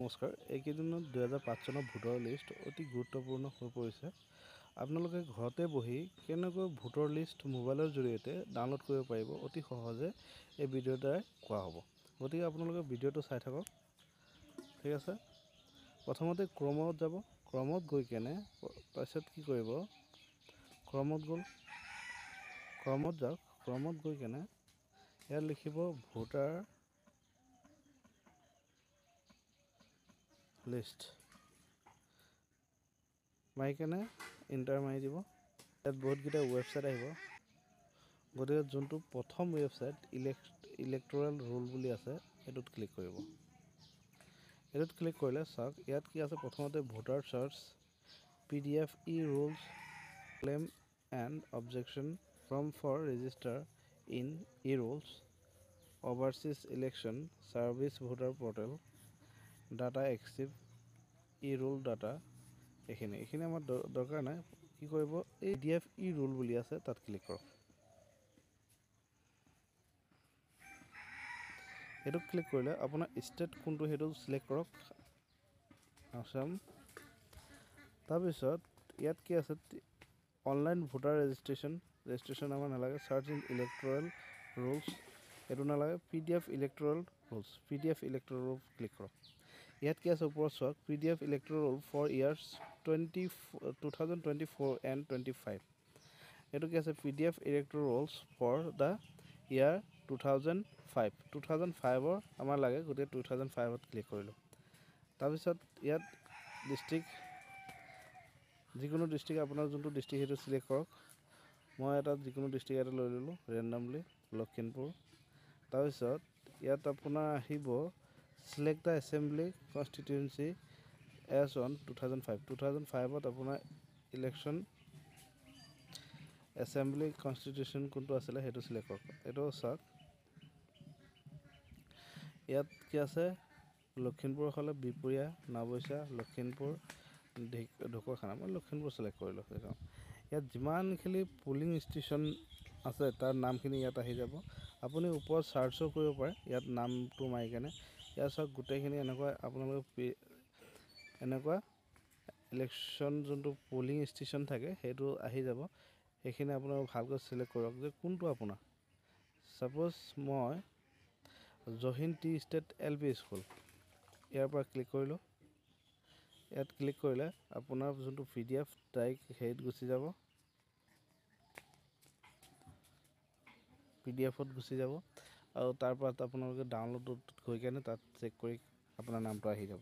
নমস্কাৰ। এইকেইদিনত 2005 চনৰ ভোটৰ লিষ্ট অতি গুৰুত্বপূৰ্ণ হৈ পৰিছে। আপোনালোকে ঘৰতে বহি কেনেকৈ ভোটৰ লিষ্ট মোবাইলৰ জৰিয়তে ডাউনলোড কৰিব পাৰিব অতি সহজে এই ভিডিঅ'ৰ দ্বাৰাই কোৱা হ'ব। গতিকে আপোনালোকে ভিডিঅ'টো চাই থাকক। ঠিক আছে। প্ৰথমতে ক্ৰমত যাব। ক্ৰমত গৈ কেনে তাৰপিছত কি কৰিব, ক্ৰমত যাওক। ক্ৰমত গৈ কেনে ইয়াত লিখিব ভোটাৰ লিষ্ট, মাৰি কেনে ইণ্টাৰ মাৰি দিব। ইয়াত বহুতকেইটা ৱেবছাইট আহিব। গতিকে যোনটো প্ৰথম ৱেবছাইট ইলেক্টৰেল ৰুল বুলি আছে এইটোত ক্লিক কৰিব। এইটোত ক্লিক কৰিলে চাওক ইয়াত কি আছে, প্ৰথমতে voter search, PDF rules, claim and objection, form for register in rules, overseas election service, voter portal, data archive, roll data. এইখিনি আমাৰ দৰকাৰ নাই। কি কৰিব, এই PDF ৰুল বুলি আছে তাত ক্লিক কৰক। এইটোত ক্লিক কৰিলে আপোনাৰ ষ্টেট কোনটো সেইটো চিলেক্ট কৰক, আসাম। তাৰপিছত ইয়াত কি আছে, অনলাইন ভোটাৰ ৰেজিষ্ট্ৰেশ্যন আমাৰ নালাগে। চাৰ্চ ইন ইলেক্টৰেল ৰুলছ এইটো নালাগে। PDF ইলেক্টৰেল ৰুল ক্লিক কৰক। ইয়াত কি আছে ওপৰত চাওক, PDF electoral roll for years 2024 and 25। এইটো কি আছে, PDF electoral rolls for the year 2005 আমাৰ লাগে, গতিকে 2005 ক্লিক কৰিলোঁ। তাৰপিছত ইয়াত ডিষ্ট্ৰিক্ট, যিকোনো ডিষ্ট্ৰিক্ট আপোনাৰ যোনটো ডিষ্ট্ৰিক্ট সেইটো চিলেক্ট কৰক। মই এটা যিকোনো ডিষ্ট্ৰিক্ট এটা লৈ ল'লোঁ ৰেণ্ডমলি, লখিমপুৰ। তাৰপিছত ইয়াত আপোনাৰ আহিব select the assembly constituency as on 2005 আপোনাৰ ইলেকশ্যন এছেম্বলি কনষ্টিটিউশ্যন কোনটো আছিলে সেইটো চিলেক্ট কৰক। এইটো চাওক ইয়াত কি আছে, লখিমপুৰ হ'লে বিহপুৰীয়া, নাওবৈচা, লখিমপুৰ, ঢকুৱাখানা। মই লখিমপুৰ চিলেক্ট কৰিলোঁ। ইয়াত যিমানখিনি পুলিং ষ্টেচন আছে তাৰ নামখিনি ইয়াত আহি যাব। আপুনি ওপৰত চাৰ্চো কৰিব পাৰে ইয়াত নামটো মাৰি কেনে। ইয়াত চাওক গোটেইখিনি এনেকুৱা আপোনালোকে এনেকুৱা ইলেকশ্যন যোনটো পুলিং ষ্টেচন থাকে সেইটো আহি যাব। সেইখিনি আপোনালোকে ভালকৈ চিলেক্ট কৰক যে কোনটো আপোনাৰ। ছাপ'জ মই জহিন টি ষ্টেট LP স্কুল, ইয়াৰ পৰা ক্লিক কৰিলোঁ। ইয়াত ক্লিক কৰিলে আপোনাৰ যোনটো PDF ডাইৰেক্ট হেৰিত গুচি যাব, PDFত গুচি যাব আৰু তাৰ পৰা আপোনালোকে ডাউনলোডত গৈ কেনে তাত চেক কৰি আপোনাৰ নামটো আহি যাব।